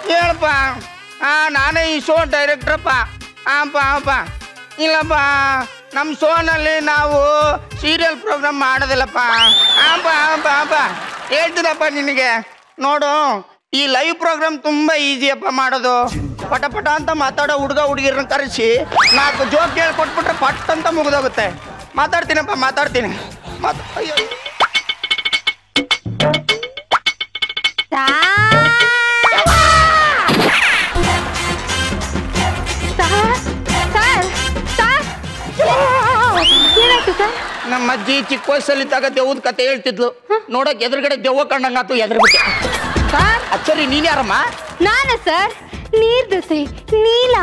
ಹೇಳಪ್ಪ. ನಾನೇ ಈ ಶೋ ಡೈರೆಕ್ಟ್ರಪ್ಪ. ಅಪ್ಪ ಇಲ್ಲಪ್ಪ, ನಮ್ಮ ಶೋನಲ್ಲಿ ನಾವು ಸೀರಿಯಲ್ ಪ್ರೋಗ್ರಾಮ್ ಮಾಡೋದಿಲ್ಲಪ್ಪ. ಅಪ್ಪ ಹೇಳ್ತೀನಪ್ಪ ನಿನಗೆ. ನೋಡು, ಈ ಲೈವ್ ಪ್ರೋಗ್ರಾಮ್ ತುಂಬ ಈಸಿಯಪ್ಪ ಮಾಡೋದು. ಪಟ ಪಟ ಅಂತ ಮಾತಾಡೋ ಹುಡುಗ ಹುಡುಗಿರನ್ನ ಕರೆಸಿ 4 ಜೋಕ್ ಹೇಳ್ಕೊಟ್ಬಿಟ್ರೆ ಪಟ್ ಅಂತ ಮುಗಿದೋಗುತ್ತೆ. ಮಾತಾಡ್ತೀನಪ್ಪ, ಮಾತಾಡ್ತೀನಿ. ಅಯ್ಯೋ ನಮ್ಮ ಅಜ್ಜಿ ಚಿಕ್ಕ ವಯಸ್ಸಲ್ಲಿದ್ದಾಗ ದೆವ್ವದ ಕತೆ ಹೇಳ್ತಿದ್ಲು. ನೋಡಕ್ ಎದುರುಗಡೆ ದೆವ್ವ ಕಂಡಂಗಾತು, ಎದುರುಬಿಟ್ಟೆ. ಅಚ್ಚರಿ, ನೀನ್ ಯಾರಮ್ಮ? ನಾನು ಸರ್, ನೀರ್ದೋಸೆ ನೀಲ.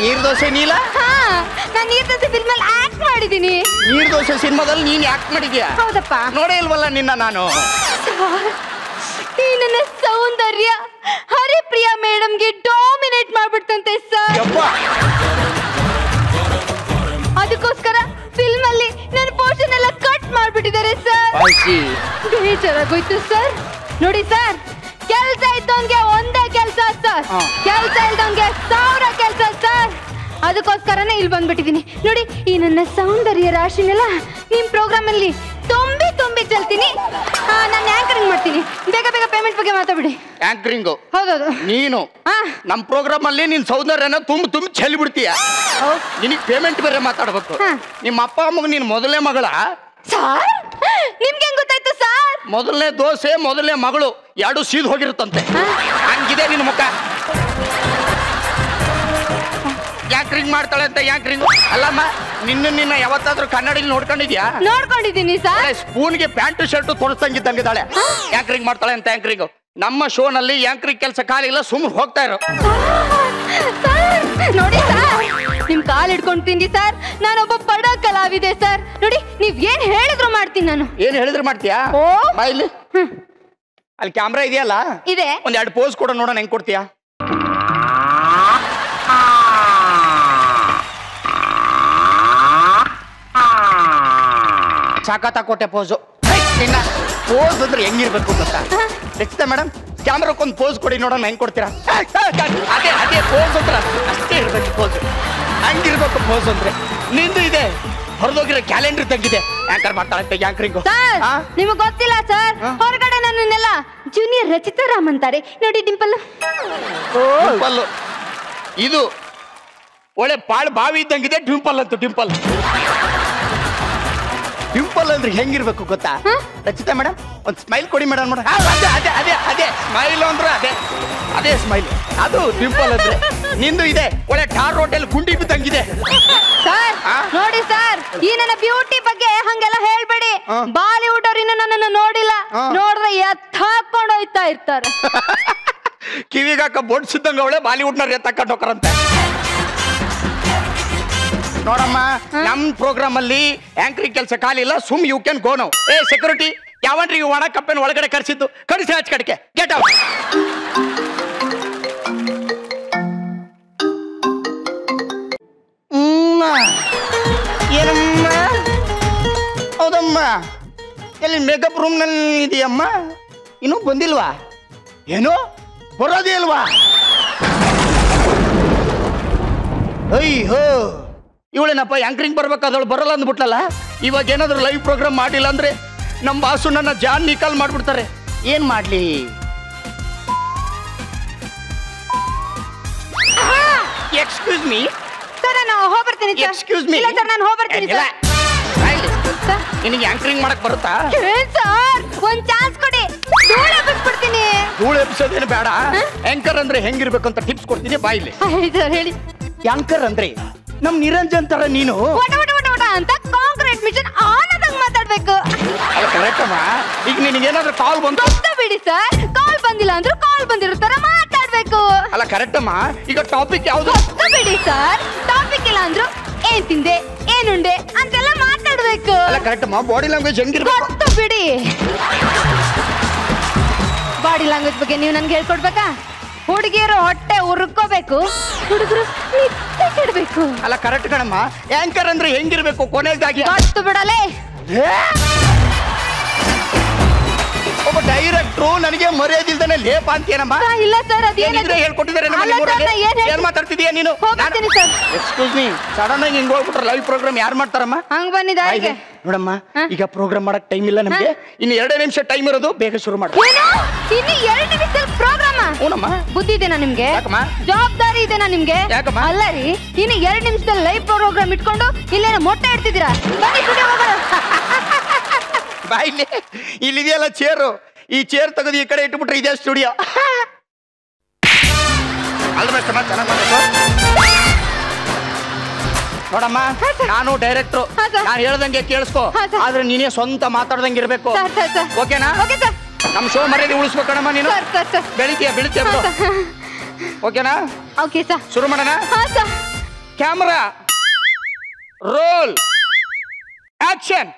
ನೀರ್ದೋಸೆ ನೀಲ? ನಾನು ನೀರ್ದೋಸೆ ಫಿಲ್ಮಲ್ಲಿ ಆಕ್ಟ್ ಮಾಡಿದ್ದೀನಿ. ನೀರ್ದೋಸೆ ಸಿನಿಮಾದಲ್ಲಿ ನೀನ್ ಆಕ್ಟ್ ಮಾಡಿದ್ಯಾ? ಹೌದಪ್ಪ. ನೋಡೇ ಇಲ್ವಲ್ಲ ನಿನ್ನ ನಾನು. ಈ ನನ್ನ ಸೌಂದರ್ಯ ಹರಿಪ್ರಿಯಾ ಮೇಡಮ್ಗೆ ಡಾಮಿನೇಟ್ ಮಾಡ್ಬಿಡ್ತಂತೆ ಸರ್. ಅದಕ್ಕೋಸ್ಕರ ಫಿಲ್ಮ್ ಅಲ್ಲಿ ನನ್ನ ಪೋರ್ಷನ್ ಎಲ್ಲ ಕಟ್ ಮಾಡ್ಬಿಟ್ಟಿದ್ದಾರೆ ಸರ್. ಬೇಜಾರಾಗೋಯ್ತು ಸರ್. ನೋಡಿ ಸರ್, ಕೆಲಸ ಇದ್ದವನ್ಗೆ ಒಂದೇ ಕೆಲಸ ಸರ್, ಕೆಲಸ ಇಲ್ದವನ್ಗೆ 1000 ಕೆಲಸ ಸರ್. ಅದಕ್ಕೋಸ್ಕರನೇ ಇಲ್ಲಿ ಬಂದ್ಬಿಟ್ಟಿದ್ದೀನಿ. ನೋಡಿ, ಈ ನನ್ನ ಸೌಂದರ್ಯ ರಾಶಿನೆಲ್ಲ ನಿಮ್ ಪ್ರೋಗ್ರಾಮ್ ಅಲ್ಲಿ ತುಂಬಿ ಚೆಲ್ತೀನಿ. ನಾನು ಆಂಕರಿಂಗ್ ಮಾಡ್ತೀನಿ. ಬೇಗ ಬೇಗ ಪೇಮೆಂಟ್ ಬಗ್ಗೆ ಮಾತಾಡ್ಬಿಡಿ. ಆಂಕರಿಂಗು? ಹೌದೌದು. ನೀನು ನಮ್ಮ ಪ್ರೋಗ್ರಾಮ್ ಅಲ್ಲಿ ನಿನ್ ಸೌಂದರ್ಯನ ತುಂಬಿ ಚೆಲ್ಲಿ ಬಿಡ್ತೀಯ. ನಿನಗೆ ಪೇಮೆಂಟ್ ಬೇರೆ ಮಾತಾಡ್ಬೇಕು. ನಿಮ್ಮ ಅಪ್ಪ ಅಮ್ಮಗ ನೀನ್ ಮೊದಲನೇ ಮಗಳ? ಸರ್, ನಿಮ್ಗೆ ಹೆಂಗ್ ಗೊತ್ತಾಯ್ತು ಸರ್? ಮೊದಲನೇ ದೋಸೆ ಮೊದಲನೇ ಮಗಳು 2 ಸೀದ್ ಹೋಗಿರುತ್ತಂತೆ. ಹಂಗಿದೆ ನಿನ್ ಮುಖ. ಆಂಕರಿಂಗ್ ಮಾಡ್ತಾಳೆ ಅಂತ ಆಂಕರಿಂಗ್ ಅಲ್ಲಮ್ಮ. ನಿನ್ನ ಯಾವತ್ತಾದ್ರೂ ಕನ್ನಡಿಲಿ ನೋಡ್ಕೊಂಡಿದ್ಯಾ? ನೋಡ್ಕೊಂಡಿದ್ದೀನಿ ಸರ್. ಸ್ಪೂನ್ಗೆ ಪ್ಯಾಂಟ್ ಶರ್ಟ್ ತೋರಿಸ್ತಂಗಿದ್ದಂಗಿದ್ದಾಳೆ. ಆಂಕರಿಂಗ್ ಮಾಡ್ತಾಳೆ ಅಂತ ಆಂಕರಿಂಗ್. ನಮ್ಮ ಶೋ ನಲ್ಲಿ ಆಂಕರಿಂಗ್ ಕೆಲಸ ಕಾಲಿಲ್ಲ, ಸುಮ್ಮನೆ ಹೋಗ್ತಾ ಇರೋ. ನೋಡಿ ಸರ್, ನಿಮ್ ಕಾಲ್ ಹಿಡ್ಕೊಂಡು ತಿಂದಿ ಸರ್. ನಾನೊಬ್ಬ ಬಡ ಕಲಾವಿದೆ ಸರ್. ನೋಡಿ, ನೀವ್ ಏನ್ ಹೇಳಿದ್ರು ಮಾಡ್ತೀನಿ ನಾನು. ಏನ್ ಹೇಳಿದ್ರು ಮಾಡ್ತೀಯಾ? ಬಾಯಿಲಿ ಅಲ್ಲಿ ಕ್ಯಾಮ್ರಾ ಇದೆಯಲ್ಲ, ಇದೆ. ಒಂದ್ 2 ಪೋಸ್ ಕೊಡ ನೋಡೋಣ, ಹೆಂಗ್ ಕೊಡ್ತೀಯಾ? ಸಾಕಾತ ಕೊಟ್ಟೆ ಪೋಸು. ನಿನ್ನ ಪೋಸ್ ಅಂದ್ರೆ ಹೆಂಗಿರ್ಬೇಕು ಗೊತ್ತಾ? ನೆಕ್ಸ್ಟ್ ಮೇಡಮ್, ಕ್ಯಾಮ್ರಾಕ್ಕೊಂದು ಪೋಸ್ ಕೊಡಿ ನೋಡೋಣ, ಹೆಂಗ್ ಕೊಡ್ತೀರಾ? ಅದೇ ಪೋಸ್ ಅಂದ್ರೆ ಅಷ್ಟೇ ಇರ್ಬೇಕು ಪೋಸ್. ಹಂಗಿರ್ಬೇಕು ಪೋಸ್ ಅಂದ್ರೆ. ನಿಂದು ಇದೆ ಹೊರದೋಗಿರೋ ಕ್ಯಾಲೆಂಡರ್ ತೆಗಿದೆ. ಆಂಕರ್ ಮಾಡ್ತಾಳಂತೆ ಆಂಕರಿಂಗ್. ನಿಮಗ್ ಗೊತ್ತಿಲ್ಲ ಸರ್, ಹೊರಗಡೆ ನನ್ನೆಲ್ಲ ಜೂನಿಯರ್ ರಚಿತಾ ರಾಮ್ ಅಂತಾರೆ. ನೋಡಿ ಡಿಂಪಲ್. ಇದು ಒಳ್ಳೆ ಬಾವಿ ಇದ್ದಂಗಿದೆ. ಡಿಂಪಲ್ ಅಂತ ಡಿಂಪಲ್. ಡಿಂಪಲ್ ಅಂದ್ರೆ ಹೆಂಗಿರ್ಬೇಕು ಗೊತ್ತಾ? ರಚಿತಾ ಮೇಡಮ್, ಒಂದು ಸ್ಮೈಲ್ ಕೊಡಿ ಮೇಡಮ್. ನೋಡ, ಅದೇ ಸ್ಮೈಲ್ ಅಂದ್ರೆ ಅದೇ ಸ್ಮೈಲ್. ಅದು ಡಿಂಪಲ್ ಅಂದ್ರೆ. ನಿಂದು ಇದೆ ಒಳ್ಳೆ ಟಾರ್ ರೋಟಲ್ಲಿ ಗುಂಡಿ ಬಿದ್ದಂಗಿದೆ. ಸರ್ ನೋಡಿ ಸರ್, ಈ ನನ್ನ ಬ್ಯೂಟಿ ಬಗ್ಗೆ ಹಂಗೆಲ್ಲ ಹೇಳ್ಬೇಡಿ. ಬಾಲಿವುಡ್ ಅವ್ರು ಇನ್ನು ನನ್ನನ್ನು ನೋಡಿಲ್ಲ, ನೋಡಿದ್ರೆ ಎತ್ತಾಕೊಂಡು ಹೋಯ್ತಾ ಇರ್ತಾರೆ. ಕಿವಿಗಾಕ ಬೊಡ್ಸಿದ್ದಂಗ ಅವಳೆ ಬಾಲಿವುಡ್ನವ್ರು ಎತ್ತಾಕೊಂಡು ಹೋಗ್ರಂತೆ. ನೋಡಮ್ಮ, ನಮ್ ಪ್ರೋಗ್ರಾಮ್ ಅಲ್ಲಿ ಆಂಕರಿಂಗ್ ಕೆಲಸ ಕಾಲಿಲ್ಲ, ಸುಮ್ ಯು ಕ್ಯಾನ್ ಗೋ ನೌ. ಏ ಸೆಕ್ಯೂರಿಟಿ, ಯಾವನ್ರಿ ಇವ್ ಒಣ ಕಪ್ಪೆನ ಒಳಗಡೆ ಕರ್ಸಿದ್ದು? ಕಳಿಸಿ ಆಚ ಕಡೆಗೆ. Get out. ಏನಮ್ಮ? ಹೌದಮ್ಮ, ಎಲ್ಲಿ ಮೇಕಪ್ ರೂಮ್ ನಲ್ಲಿ ಇದೆಯಮ್ಮ? ಇನ್ನೂ ಬಂದಿಲ್ವಾ? ಏನು ಬರೋದೇ ಇಲ್ವಾ? ಅಯ್ಯೋ, ಇವಳೇನಪ್ಪ ಆಂಕರಿಂಗ್ ಬರ್ಬೇಕಾದವಳು ಬರಲ್ಲ ಅಂದ್ಬಿಟ್ಲಲ್ಲ. ಇವಾಗ ಏನಾದ್ರು ಲೈವ್ ಪ್ರೋಗ್ರಾಮ್ ಮಾಡಿಲ್ಲ ಅಂದ್ರೆ ನಮ್ಮ ಬಾಸು ನನ್ನ ಜಾನ್ ನಿಕಾಲ್ ಮಾಡ್ಬಿಡ್ತಾರೆ. ಏನ್ ಮಾಡ್ಲಿ? ಎಕ್ಸ್ಕ್ಯೂಸ್ ಮೀ ಸರ್, ನಾನು ಹೋಗ್ಬರ್ತೀನಿ. Excuse me. ಇಲ್ಲ ಸರ್, ನಾನು ಹೋಗ್ಬರ್ತೀನಿ. ನಿನಗೆ ಆಂಕರಿಂಗ್ ಮಾಡಕ್ ಬರುತ್ತಾ? ಸರ್, ಒಂದ್ ಚಾನ್ಸ್ ಕೊಡಿ, ಧೂಳು ಎಬ್ಬಿಸ್ಬಿಡ್ತೀನಿ. ಧೂಳು ಎಬ್ಸೋದೇನು ಬೇಡ. ಆಂಕರ್ ಅಂದ್ರೆ ಹೆಂಗಿರ್ಬೇಕು ಅಂತ ಟಿಪ್ಸ್ ಕೊಡ್ತೀನಿ, ಬಾಯಿಲಿ. ಸರ್ ಹೇಳಿ. ಆಂಕರ್ ಅಂದ್ರೆ ನಮ್ ನಿರಂಜನ್ ತರ ನೀನು ಅಂತ ಕಾಂಕ್ರೀಟ್ ಮಿಷನ್ ಆನದಂಗ್ ಮಾತಾಡ್ಬೇಕು. ಅಲ್ಲ ಕರೆಕ್ಟ್ ಅಮ್ಮ. ಈಗ ನಿನಗೇನಾದ್ರೂ ಕಾಲ್ ಬಂತು ಬಿಡಿ ಸರ್, ಕಾಲ್ ಬಂದಿಲ್ಲ ಅಂದ್ರೂ ಕಾಲ್ ಬಂದಿರೋ ತರ ಮಾತಾಡ್ಬೇಕು. ಅಲ್ಲ ಕರೆಕ್ಟ್ ಅಮ್ಮ. ಈಗ ಟಾಪಿಕ್ ಯಾವ್ದು? ಬಿಡಿ ಸರ್, ಟಾಪಿಕ್ ಇಲ್ಲ ಅಂದ್ರು ಏನ್ ತಿಂದೆ ಏನುಂಡೆ ಅಂತೆಲ್ಲ ಮಾತಾಡ್ಬೇಕು. ಅಲ್ಲ ಕರೆಕ್ಟ್ ಅಮ್ಮ. ಬಾಡಿ ಲ್ಯಾಂಗ್ವೇಜ್ ಹೆಂಗಿರ್ಬೇಕು? ಬಿಡಿ, ಬಾಡಿ ಲ್ಯಾಂಗ್ವೇಜ್ ಬಗ್ಗೆ ನೀವು ನನ್ಗೆ ಹೇಳ್ಕೊಡ್ಬೇಕಾ? ಹುಡುಗಿಯರು ಹೊಟ್ಟೆ ಉರ್ಕೋಬೇಕು, ಹುಡುಗರು ನಿದ್ದೆ ಕೆಡಬೇಕು. ಅಲ್ಲ ಕರೆಕ್ಟ್ ಕಣಮ್ಮ. ಆಂಕರ್ ಅಂದ್ರೆ ಹೆಂಗಿರ್ಬೇಕು? ಕೊನೆಯದಾಗಿ ಗೊತ್ತು ಬಿಡಲೇ. ಒಬ್ಬ ಡೈರೆಕ್ಟ್ರು ನನಗೆ ಮರ್ಯಾದಿಲ್ದಾನೆ ಲೇಪ ಅಂತೀನಮ್ಮ. ಇಲ್ಲ ಸರ್, ಏನಿದ್ರೆ ಹೇಳ್ಕೊಟ್ಟಿದ್ದಾರೆ ಏನ್ ಮಾತಾಡ್ತಿದೀಯ ನೀನು? ಎಕ್ಸ್ಕ್ಯೂಸ್ ಮೀ, ಸಡನ್ ಆಗಿ ಹಿಂಗ್ ಹೋಗ್ಬಿಟ್ರೆ ಲೈವ್ ಪ್ರೋಗ್ರಾಮ್ ಯಾರು ಮಾಡ್ತಾರಮ್ಮ? ಹಂಗ್ ಬಂದಿದ್ದಾರೆ ನೋಡಮ್ಮ, ಈಗ ಪ್ರೋಗ್ರಾಮ್ ಮಾಡಕ್ ಟೈಮ್ ಇಲ್ಲ ನಮ್ಗೆ. ಇನ್ನು 2 ನಿಮಿಷ ಟೈಮ್ ಇರೋದು, ಬೇಗ ಶುರು ಮಾಡ. ಇನ್ನು 2 ನಿಮಿಷ ಪ್ರೋಗ್ರಾಮ್? ಹೂನಮ್ಮ. ಬುದ್ಧಿ ಇದೆನಾ ನಿಮ್ಗೆ? ಜವಾಬ್ದಾರಿ ಇದೆನಾ ನಿಮ್ಗೆ? ಅಲ್ಲ ರೀ, ಇನ್ನು 2 ನಿಮಿಷದಲ್ಲಿ ಲೈವ್ ಪ್ರೋಗ್ರಾಮ್ ಇಟ್ಕೊಂಡು ಇಲ್ಲೇನೋ ಮೊಟ್ಟೆ ಇಡ್ತಿದ್ದೀರಾ? ಬಾಯಿಲಿ ಇಲ್ಲಿದೆಯಲ್ಲ ಚೇರು, ಈ ಚೇರ್ ತೆಗೆದು ಈ ಕಡೆ ಇಟ್ಬಿಟ್ರೆ ಇದೇ ಸ್ಟುಡಿಯೋ. ನೋಡಮ್ಮ, ನಾನು ಡೈರೆಕ್ಟ್ರು, ನಾನು ಹೇಳ್ದಂಗೆ ಕೇಳಿಸ್ಕೊ. ಆದ್ರೆ ನೀನೇ ಸ್ವಂತ ಮಾತಾಡ್ದಂಗೆ ಇರ್ಬೇಕು, ಓಕೆನಾ? ನಮ್ ಶೋ ಮರ್ಯಾದೆ ಉಳಿಸ್ಬೇಕಣಮ್ಮ ನೀನು. ಬೆಳಿತೀಯ ಓಕೆನಾ? ಓಕೆ ಸರ್, ಶುರು ಮಾಡೋಣ. Camera roll action.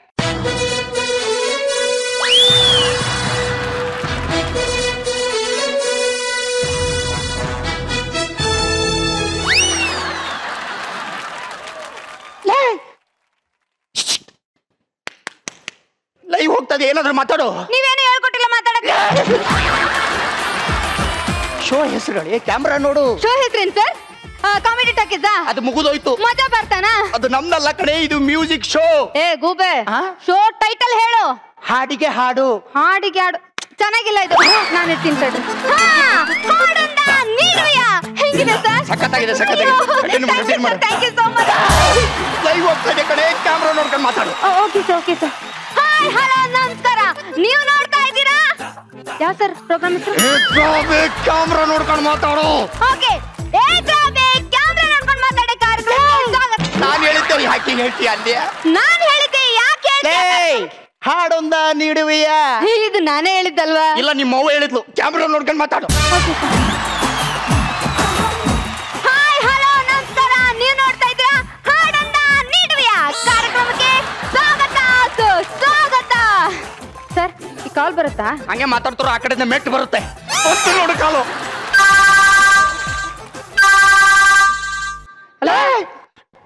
ಲೈವ್ ಹೋಗ್ತದೆ, ಏನಾದ್ರೂ ಮಾತಾಡು. ನೀವೇನು ಹೇಳ್ಕೊಟ್ಟಿಲ್ಲ ಮಾತಾಡಕ್ಕೆ. ಶೋ ಹೆಸರು ಹೇಳಿ, ಕ್ಯಾಮ್ರಾ ನೋಡು. ಶೋ ಹೆಸರೇನ್ ಸರ್? Comedy talkies? ಅದು ಮುಗಿದೋಯ್ತು. ಮಜಾ ಬರ್ತಾನಾ? ಅದು ನಮ್ದಲ್ಲ ಕಣೆ, ಇದು ಮ್ಯೂಸಿಕ್ ಶೋ. ಏ ಗೂಬೆ, ಶೋ ಟೈಟಲ್ ಹೇಳು. ಹಾಡಿಗೆ ಹಾಡು. ಹಾಡಿಗೆ ಹಾಡು ಚೆನ್ನಾಗಿಲ್ಲ ಇದು, ನಾನು ಇರ್ತೀನಿ ಸರ್. ಹೆಂಗಿದೆ ಸರ್? ಸಖತ್ತಾಗಿದೆ, thank you so much. Live ಹೋಗ್ತದೆ ಕಣೆ, ಕ್ಯಾಮ್ರಾ ನೋಡ್ಕೊಂಡು ಮಾತಾಡು. Okay sir, okay sir. Hi, hello, ನಮಸ್ಕಾರ. ನೀವು ನೋಡ್ತಾ ಇದ್ದೀರಾ ಯಾವ ಸರ್ ಪ್ರೋಗ್ರಾಮ್ ಹೆಸರು? ಕ್ಯಾಮ್ರಾ ನೋಡ್ಕೊಂಡು ಮಾತಾಡು. ಓಕೆ, ಕ್ಯಾಮ್ರಾ ನೋಡ್ಕೊಂಡು ಮಾತಾಡೋ ಕಾರ್ಯಕ್ರಮ. ನಾನು ಹೇಳಿದ್ದೆ ಯಾಕೆ ಹೇಳ್ತೀಯ ಅಲ್ಲಿ? ನಾನು ಹೇಳಿದ್ದೆ ಯಾಕೆ? ಹಾಡೊಂದ ನೀಡುವೆಯ? ಇದು ನಾನೇ ಹೇಳಿದ್ದಲ್ವಾ? ಇಲ್ಲ, ನಿಮ್ಮ ಅವ್ವ ಹೇಳಿದ್ಲು. ಕ್ಯಾಮ್ರಾ ನೋಡ್ಕೊಂಡು ಮಾತಾಡು. ಹಾಯ್, ಹಲೋ, ನಮಸ್ಕಾರ. ನೀವು ನೋಡ್ತಾ ಇದ್ದೀರಾ ಹಾಡೊಂದ ನೀಡುವೆಯ ಕಾರ್ಯಕ್ರಮಕ್ಕೆ ಸ್ವಾಗತ. ಸ್ವಾಗತ ಸರ್. ಈ ಕಾಲ್ ಬರುತ್ತಾ? ಹಂಗೆ ಮಾತಾಡ್ತಾರೋ, ಆ ಕಡೆಯಿಂದ ಮೆಟ್ ಬರುತ್ತೆ. ನೋಡು ಕಾಲು. ಹಲೋ,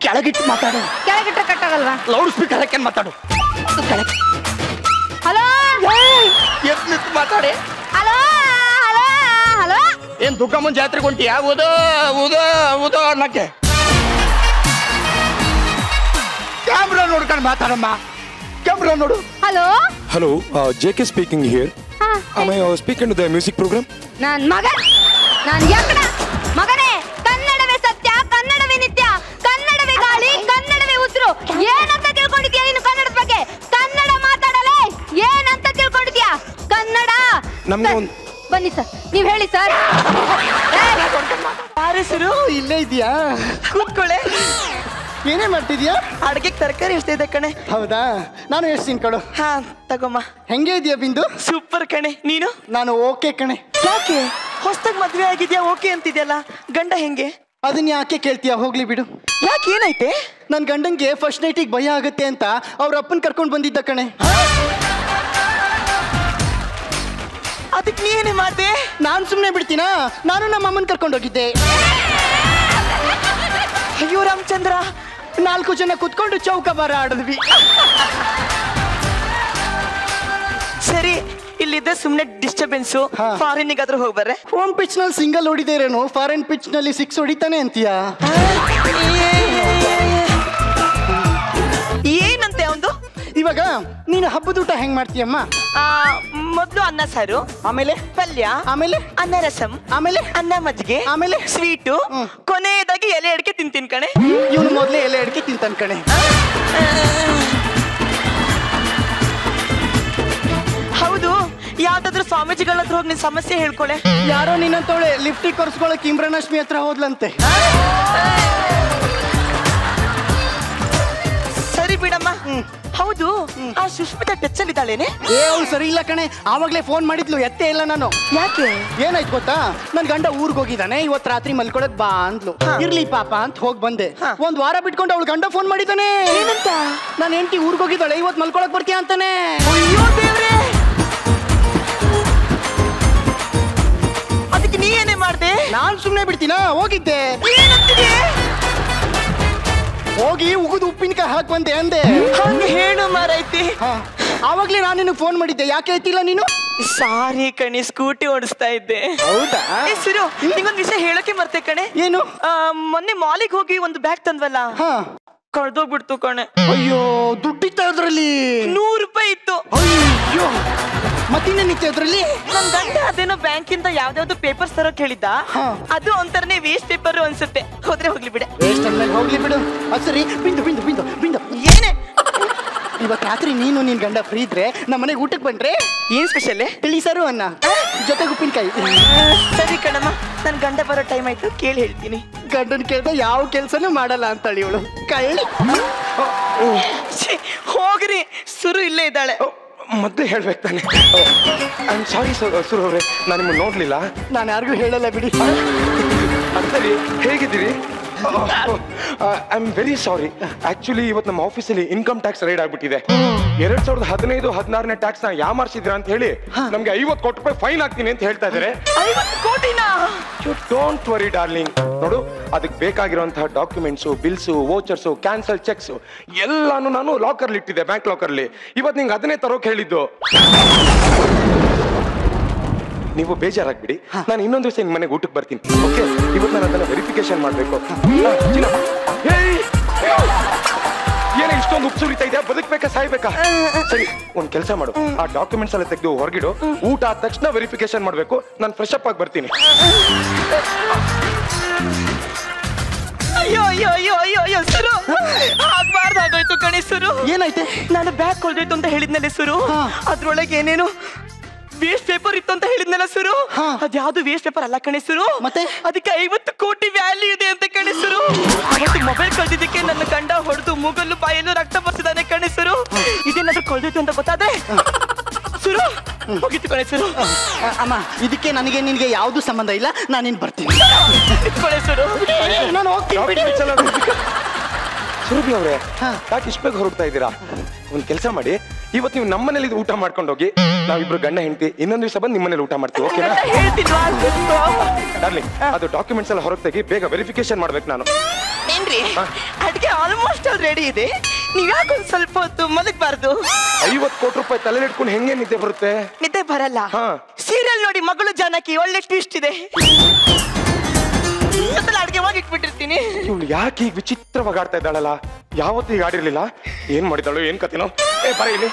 ಕೆಳಗಿಟ್ಟು ಮಾತಾಡು. ಕೆಳಗಿಟ್ರೆ ಕಟ್ಟಾಗಲ್ವಾ? ಲೌಡ್ ಸ್ಪೀಕರ್ ಹಾಕಿ ಮಾತಾಡು. ಹಲೋ, ಎತ್ತು ಮಾತಾಡಿ. Hello hello hello. ಏನ್ ದುರ್ಗಮ್ಮನ ಜಾತ್ರೆಗೆ ಹೊಂಟಿಯಾ? ಉದೋ ಉದೋ ಉದೋ ಅನ್ನಕ್ಕೆ. ಕ್ಯಾಮ್ರಾ ನೋಡ್ಕೊಂಡು ಮಾತಾಡಮ್ಮ. ಕ್ಯಾಮ್ರಾ ನೋಡು. Hello hello, JK speaking here. Am I speaking to the music program? ನಾನ್ ಯಾಕಡ ಮಗನೇ, ಕನ್ನಡವೇ ಸತ್ಯ, ಕನ್ನಡವೇ ನಿತ್ಯ, ಕನ್ನಡವೇ ಗಾಳಿ, ಕನ್ನಡವೇ ಉಸಿರು. ಏನಂತ ತಿಳ್ಕೊಂಡಿದ್ಯಾ ನೀನು ಕನ್ನಡದ ಬಗ್ಗೆ? ಕನ್ನಡ ಮಾತಾಡಲೇ, ಏನಂತ ತಿಳ್ಕೊಂಡಿದ್ಯಾ? ಕನ್ನಡ ಬನ್ನಿ ಸರ್, ನೀವ್ ಹೇಳಿ ಸರ್. ಹೆಸರು ಇಲ್ಲೇ ಇದೆಯಾ? ಕೂತ್ಕೊಳ್ಳೆ. ಏನೇ ಮಾಡ್ತಿದ್ಯಾ? ಅಡ್ಗೆ ತರಕಾರಿ ಎಷ್ಟಿದೆ ಕಣೆ. ಹೌದಾ? ನಾನು ಎಷ್ಟು ತಿನ್ಕೊಡು. ಹಾ ತಗೊಮ್ಮ. ಹೆಂಗೆ ಇದೆಯಾ ಬಿಂದು? ಸೂಪರ್ ಕಣೆ. ನೀನು? ನಾನು ಓಕೆ ಕಣೆ. ಯಾಕೆ ಹೊಸದಾಗಿ ಮದ್ವೆ ಆಗಿದ್ಯಾ ಓಕೆ ಅಂತಿದ್ಯಲ್ಲ? ಗಂಡ ಹೆಂಗೆ? ಅದನ್ನ ಯಾಕೆ ಕೇಳ್ತೀಯಾ? ಹೋಗ್ಲಿ ಬಿಡು. ಯಾಕೆ, ಏನಾಯ್ತೆ? ನನ್ ಗಂಡಂಗೆ ಫಸ್ಟ್ ನೈಟಿಗೆ ಭಯ ಆಗುತ್ತೆ ಅಂತ ಅವ್ರ ಅಪ್ಪನ್ ಕರ್ಕೊಂಡು ಬಂದಿದ್ದ ಕಣೆ. ಅದಕ್ಕೆ ನೀನೇ ಮಾಡ್ದೆ? ನಾನ್ ಸುಮ್ನೆ ಬಿಡ್ತೀನಾ? ನಾನು ನಮ್ಮ ಅಮ್ಮನ್ ಕರ್ಕೊಂಡು ಹೋಗಿದ್ದೆ. ಅಯ್ಯೋ ರಾಮಚಂದ್ರ, 4 ಜನ ಕುತ್ಕೊಂಡು ಚೌಕಬಾರ ಆಡಿದ್ವಿ. ಸರಿ, ಇಲ್ಲಿದ್ದೆ ಸುಮ್ನೆ ಡಿಸ್ಟರ್ಬೆನ್ಸು. ಫಾರಿನ್ಗಾದ್ರೂ ಹೋಗ್ಬರ್ರೆ. ಹೋಮ್ ಪಿಚ್ ನಲ್ಲಿ ಸಿಂಗಲ್ ಹೊಡಿದೇರೇನು, ಫಾರಿನ್ ಪಿಚ್ ನಲ್ಲಿ 6 ಹೊಡಿತಾನೆ ಅಂತೀಯಾ? ಏನಂತೆ ಅವಂದು? ಇವಾಗ ನೀನು ಹಬ್ಬದ ಊಟ ಹೆಂಗ್ ಮಾಡ್ತೀಯಮ್ಮ? ಮೊದ್ಲು ಅನ್ನ ಸಾರು, ಆಮೇಲೆ ಪಲ್ಯ, ಆಮೇಲೆ ಅನ್ನ ರಸಂ, ಆಮೇಲೆ ಅನ್ನ ಮಜ್ಜಿಗೆ, ಆಮೇಲೆ ಸ್ವೀಟು, ಕೊನೆಯದಾಗಿ ಎಲೆ ಅಡಿಕೆ ತಿಂತೀನಿ ಕಣೆ. ಇವನು ಮೊದ್ಲೇ ಎಲೆ ಅಡಿಕೆ ತಿಂತಾನ ಕಣೆ. ಹೌದು, ಯಾವ್ದಾದ್ರು ಸ್ವಾಮೀಜಿಗಳ ಹತ್ರ ಹೋಗಿ ನಿನ್ ಸಮಸ್ಯೆ ಹೇಳ್ಕೊಳೆ. ಯಾರೋ ನಿನ್ನಂತವಳೆ ಲಿಫ್ಟಿಗೆ ಕೊರ್ಸ್ಕೊಳಕ್ ಇಮ್ರಾನಶ್ಮಿ ಹತ್ರ ಹೋದ್ಲಂತೆ. ಸರಿ ಬಿಡಮ್ಮ. ಹೌದು, ಆ ಸುಷ್ಮಿತಾ ಟಚ್ ಅಲ್ಲಿ ಇದ್ದಾಳೇನೆ? ಅವ್ಳು ಸರಿ ಇಲ್ಲ ಕಣೆ. ಆವಾಗ್ಲೇ ಫೋನ್ ಮಾಡಿದ್ಲು, ಎತ್ತೇ ಇಲ್ಲ ನಾನು. ಯಾಕೆ? ಏನಾಯ್ತು ಗೊತ್ತಾ? ನನ್ ಗಂಡ ಊರ್ಗ್ ಹೋಗಿದ್ದಾನೆ, ಇವತ್ ರಾತ್ರಿ ಮಲ್ಕೊಳಕ್ ಬಾ ಅಂದ್ಲು. ಇರ್ಲಿ ಪಾಪ ಅಂತ ಹೋಗ್ ಬಂದೆ. 1 ವಾರ ಬಿಟ್ಕೊಂಡು ಅವಳು ಗಂಡ ಫೋನ್ ಮಾಡಿದ್ದಾನೆ. ಏನಂತ? ನಾನು ಹೆಂಡತಿ ಊರ್ಗ್ ಹೋಗಿದ್ದಾಳೆ, ಇವತ್ ಮಲ್ಕೊಳಕ್ ಬರ್ತೀಯ ಅಂತಾನೆ. ಅಯ್ಯೋ ದೇವ್ರೆ, ಅದಕ್ಕೆ ನೀ ಏನೇ ಮಾಡ್ದೆ? ನಾನ್ ಸುಮ್ನೆ ಬಿಡ್ತೀನಾ? ಹೋಗಿದ್ದೆ. ಏನಂತಿದೆ? ಹೋಗಿ ಉಗಿದು ಉಪ್ಪಿನಕಾಯಿ ಹಾಕ್ ಬಂದೆ ಅಂದೆ. ಹಂಗೆ ಹೇಳು ಮಾರೈತಿ. ಆವಾಗ್ಲೇ ನಾನು ನಿನಗೆ ಫೋನ್ ಮಾಡಿದ್ದೆ, ಯಾಕೆ ಎತ್ತಿಲ್ಲ ನೀನು? ಸಾರಿ ಕಣೆ, ಸ್ಕೂಟಿ ಓಡಿಸ್ತಾ ಇದ್ದೆ. ಹೌದಾ? ಸಿರು, ನಿಂಗೊಂದ್ ವಿಷಯ ಹೇಳಕ್ಕೆ ಮರ್ತೆ ಕಣೆ. ಏನು? ಮೊನ್ನೆ ಮಾಲಿಗೆ ಹೋಗಿ ಒಂದು ಬ್ಯಾಗ್ ತಂದ್ವಲ್ಲ, ಕಳ್ದೋಗ್ಬಿಡ್ತು ಕಣೆ. ಅಯ್ಯೋ, ದುಡ್ಡಿತ್ತ ಅದ್ರಲ್ಲಿ? 100 ರೂಪಾಯಿ ಇತ್ತು. ಅಯ್ಯೋ, ಮತ್ತಿನ್ನೇನಿತ್ತು ಅದ್ರಲ್ಲಿ? ನನ್ ಗಂಡ ಅದೇನೋ ಬ್ಯಾಂಕಿಂದ ಯಾವ್ದಾವ್ದು ಪೇಪರ್ಸ್ ತರೋಕ್ ಹೇಳಿದ್ದ. ಅದು ಒಂಥರನೇ ವೇಸ್ಟ್ ಪೇಪರ್ ಅನ್ಸುತ್ತೆ. ಹೋದ್ರೆ ಹೋಗ್ಲಿ ಬಿಡ. ವೇಸ್ಟ್ ಅಂದ್ಮೇಲೆ ಹೋಗ್ಲಿ ಬಿಡು. ಅದು ಸರಿ, ಬಿಂದು ಬಿಂದು ಬಿಂದು ಬಿಂದು ಏನೇ ಇವತ್ತು ರಾತ್ರಿ ನೀನು ನಿನ್ ಗಂಡ ಫ್ರೀ ಇದ್ರೆ ನಮ್ಮ ಮನೆಗೆ ಊಟಕ್ಕೆ ಬಂದ್ರೆ ಏನ್ ಸ್ಪೆಷಲ್? ತಿಳಿಸಾರು ಅನ್ನ ಜೊತೆಗೆ ಉಪ್ಪಿನಕಾಯಿ. ಸರಿ ಕಣಮ್ಮ, ನನ್ ಗಂಡ ಬರೋ ಟೈಮ್ ಆಯ್ತು, ಕೇಳಿ ಹೇಳ್ತೀನಿ. ಗಂಡನ್ ಕೇಳ್ದ ಯಾವ ಕೆಲ್ಸನೂ ಮಾಡಲ್ಲ ಅಂತಾಳಿ ಇವಳು ಕಳ್ಳಿ. ಹೋಗ್ರಿ, ಸುರು ಇಲ್ಲೇ ಇದ್ದಾಳೆ. ಮತ್ತೆ ಹೇಳ್ಬೇಕು ತಾನೆ. ಐ ಆಮ್ ಸಾರಿ ಸುರು ಅವ್ರೆ, ನಾನು ನಿಮ್ಮನ್ನು ನೋಡ್ಲಿಲ್ಲ. ನಾನು ಯಾರಿಗೂ ಹೇಳಲ್ಲ ಬಿಡಿ. ಅರ್ಥಲಿ ಹೇಗಿದ್ದೀರಿ? I am very sorry. Actually ಇವತ್ತು ನಮ್ಮ ಆಫೀಸಲ್ಲಿ ಇನ್ಕಮ್ ಟ್ಯಾಕ್ಸ್ ರೈಡ್ ಆಗ್ಬಿಟ್ಟಿದೆ. 2015-16ನೇ ಟ್ಯಾಕ್ಸ್ ನ ಯಾಮಾರಿಸಿದ್ರ ಅಂತ ಹೇಳಿ ನಮ್ಗೆ 50 ಕೋಟಿ ರೂಪಾಯಿ ಫೈನ್ ಹಾಕ್ತೀನಿ ಅಂತ ಹೇಳ್ತಾ ಇದಾರೆ. 50 ಕೋಟಿನಾ? You don't worry darling. ನೋಡು, ಅದಕ್ಕೆ ಬೇಕಾಗಿರುವಂತಹ documents, bills, vouchers, cancel cheques ಎಲ್ಲಾನು ನಾನು ಲಾಕರ್ಲಿ ಇಟ್ಟಿದ್ದೆ, ಬ್ಯಾಂಕ್ ಲಾಕರ್ಲಿ. ಇವತ್ತು ನಿಂಗೆ ಅದನ್ನೇ ತರೋಕೆ ಹೇಳಿದ್ದು. ನೀವು ಬೇಜಾರಾಗ್ಬಿಡಿ, ನಾನು ಇನ್ನೊಂದು ದಿವಸ ನಿಮ್ಮ ಮನೆಗೆ ಊಟಕ್ಕೆ ಬರ್ತೀನಿ. ಓಕೆ, ಇವತ್ತು ನಾನು ಅದನ್ನ ವೆರಿಫಿಕೇಶನ್ ಮಾಡಬೇಕು. ಏನೇ ಇಷ್ಟೊಂದು ಉಪ್ಸುರಿತಾ ಇದೆಯಾ? ಬದುಕ್ಬೇಕಾ ಸಾಯ್ಬೇಕಾ? ಸರಿ, ಒಂದ್ ಕೆಲಸ ಮಾಡು, ಆ ಡಾಕ್ಯುಮೆಂಟ್ಸ್ ಎಲ್ಲ ತೆಗೆದು ಹೊರಗಿಡು. ಊಟ ಆದ ತಕ್ಷಣ ವೆರಿಫಿಕೇಶನ್ ಮಾಡಬೇಕು. ನಾನು ಫ್ರೆಶ್ ಅಪ್ ಆಗಿ ಬರ್ತೀನಿ. ಅಯ್ಯೋ ಅಯ್ಯೋ ಅಯ್ಯೋ ಅಯ್ಯೋ ಅಯ್ಯೋ ಸುರು, ಆಗ್ಬಾರ್ದಾಗೋಯ್ತು ಕಣೆ ಸುರು. ಏನಾಯ್ತೆ? ನಾನು ಬ್ಯಾಗ್ ಕೊಳ್ದೋಯ್ತು ಅಂತ ಹೇಳಿದ್ನಲ್ಲ ಸುರು, ಅದ್ರೊಳಗೆ ಏನೇನು ವೇಸ್ಟ್ ಪೇಪರ್ ಇತ್ತು ಅಂತ ಹೇಳಿದ್ನಲ್ಲ ಸುರು. ಅದ್ಯಾವ್ದು ವೇಸ್ಟ್ ಪೇಪರ್ ಅಲ್ಲ ಕಣೆ ಸುರು, ಮತ್ತೆ ಅದಕ್ಕೆ 50 ಕೋಟಿ ವ್ಯಾಲ್ಯೂ ಇದೆ ಅಂತ ಕಣೆ ಸುರು. ಅವತ್ತು ಮೊಬೈಲ್ ಕಳ್ದಿದ್ದಕ್ಕೆ ನನ್ನ ಗಂಡ ಹೊಡೆದು ಮೂಗಲ್ಲು ಬಾಯಲ್ಲೂ ರಕ್ತ ಬರ್ತಿದ್ದಾನೆ ಕಣೆ ಸುರು. ಇದೇನಾದ್ರೂ ಕಳ್ದೋಯ್ತು ಅಂತ ಗೊತ್ತಾದ್ರೆ ಸುರು ಹೋಗಿತ್ತು ಕಣೆ ಸುರು. ಅಮ್ಮ, ಇದಕ್ಕೆ ನನಗೆ ನಿನ್ಗೆ ಯಾವ್ದು ಸಂಬಂಧ ಇಲ್ಲ. ನಾನಿನ್ ಬರ್ತೀನಿ. ಸುರು ನಾನು ಹೋಗ್ತೀನಿ. ಸುರಭಿ ಅವ್ರೆ, ಯಾಕೆ ಇಷ್ಟ ಬೇಗ ಹೊರಡ್ತಾ ಇದ್ದೀರಾ? ಒಂದ್ ಕೆಲಸ ಮಾಡಿ, ಇವತ್ತು ನೀವು ನಮ್ಮ ಮನೇಲಿ ಊಟ ಮಾಡ್ಕೊಂಡು ಹೋಗಿ. ನಾವಿಬ್ರು ಗಂಡ ಹೆಂಡತಿ ಇನ್ನೊಂದು ದಿವಸ ಬಂದು ನಿಮ್ಮ ಮನೇಲಿ ಊಟ ಮಾಡ್ತೀವಿ. ಓಕೆನಾ? ಡಾರ್ಲಿಂಗ್, ಅದು ಡಾಕ್ಯುಮೆಂಟ್ಸ್ ಎಲ್ಲ ಹೊರಗೆ ತೆಗಿ, ಬೇಗ ವೆರಿಫಿಕೇಶನ್ ಮಾಡ್ಬೇಕು ನಾನು. ಏನ್ರಿ, ಅಡ್ಗೆ ಆಲ್ಮೋಸ್ಟ್ ಆಲ್ ರೆಡಿ ಇದೆ. ನೀವ್ ಯಾಕೆ ಒಂದ್ ಸ್ವಲ್ಪ ಹೊತ್ತು ಮಲಗಬಾರ್ದು? 50 ಕೋಟಿ ರೂಪಾಯಿ ತಲೆ ಇಟ್ಕೊಂಡು ಹೆಂಗೆ ನಿದ್ದೆ ಬರುತ್ತೆ? ನಿದ್ದೆ ಬರಲ್ಲ. ಸೀರಿಯಲ್ ನೋಡಿ, ಮಗಳು ಜಾನಕಿ ಒಳ್ಳೆ ಟ್ವಿಸ್ಟ್ ಇದೆ. ಅಡ್ಗೆ ಹೋಗಿ ಇಟ್ಬಿಟ್ಟಿರ್ತೀನಿ. ಇವಳು ಯಾಕೆ ಈಗ ವಿಚಿತ್ರವಾಗಿ ಆಡ್ತಾ ಇದ್ದಾಳಲ್ಲ? ಯಾವತ್ತೂ ಈಗ ಆಡಿರ್ಲಿಲ್ಲ. ಏನ್ ಮಾಡಿದಾಳು, ಏನ್ ಕತಿನೋ? ಬರ ಇಲ್ಲಿ,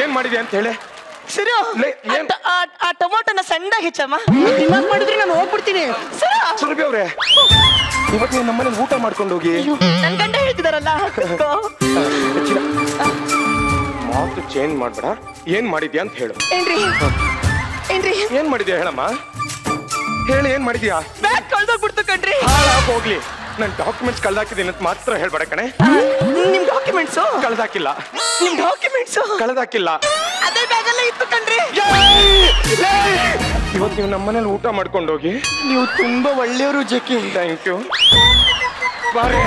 ಏನ್ ಮಾಡಿದೆ ಅಂತ ಹೇಳಿ. ಸರಿ, ಆ ಟೊಮೊಟೊನ ಸಣ್ಣದಾಗಿ ಹೆಚ್ಚಮ್ಮ. ಮಾಡಿದ್ರೆ ನಾನು ಹೋಗ್ಬಿಡ್ತೀನಿ. ಸುರಭಿ ಅವ್ರೆ, ಇವತ್ತು ನೀವು ನಮ್ಮನೆ ಊಟ ಮಾಡ್ಕೊಂಡು ಹೋಗಿ. ನನ್ ಗಂಡ ಹೇಳ್ತಿದಾರಲ್ಲ, ಮಾತು ಚೇಂಜ್ ಮಾಡ್ಬೇಡ. ಏನ್ ಮಾಡಿದ್ಯಾ ಅಂತ ಹೇಳು. ಏನ್ರಿ ಏನ್ರಿ ಏನ್ ಮಾಡಿದ್ಯಾ ಹೇಳಮ್ಮ, ಹೇಳಿ. ಏನ್ ಮಾಡಿದ್ಯಾ? ಬ್ಯಾಗ್ ಕಳ್ದೋಗ್ಬಿಡ್ತು ಕಣ್ರಿ. ಹೋಗ್ಲಿ, ನನ್ ಡಾಕ್ಯುಮೆಂಟ್ಸ್ ಕಳ್ದಾಕಿದ್ದೀನಿ ಅಂತ ಮಾತ್ರ ಹೇಳ್ಬೇಡ ಕಣೆ. ನಿಮ್ ಡಾಕ್ಯುಮೆಂಟ್ಸ್ ಕಳ್ದಾಕಿಲ್ಲ. ನಿಮ್ ಡಾಕ್ಯುಮೆಂಟ್ಸ್ ಕಳ್ದಾಕಿಲ್ಲ. ಅದೇ ಬ್ಯಾಗ್ ಅಲ್ಲೇ ಇತ್ತು ಕಣ್ರಿ. ಇವತ್ತು ನೀವು ನಮ್ಮನೇಲಿ ಊಟ ಮಾಡ್ಕೊಂಡು ಹೋಗಿ. ನೀವು ತುಂಬಾ ಒಳ್ಳೆಯವರು ಜೆಕೆ. Thank you. ಬಾರೆ.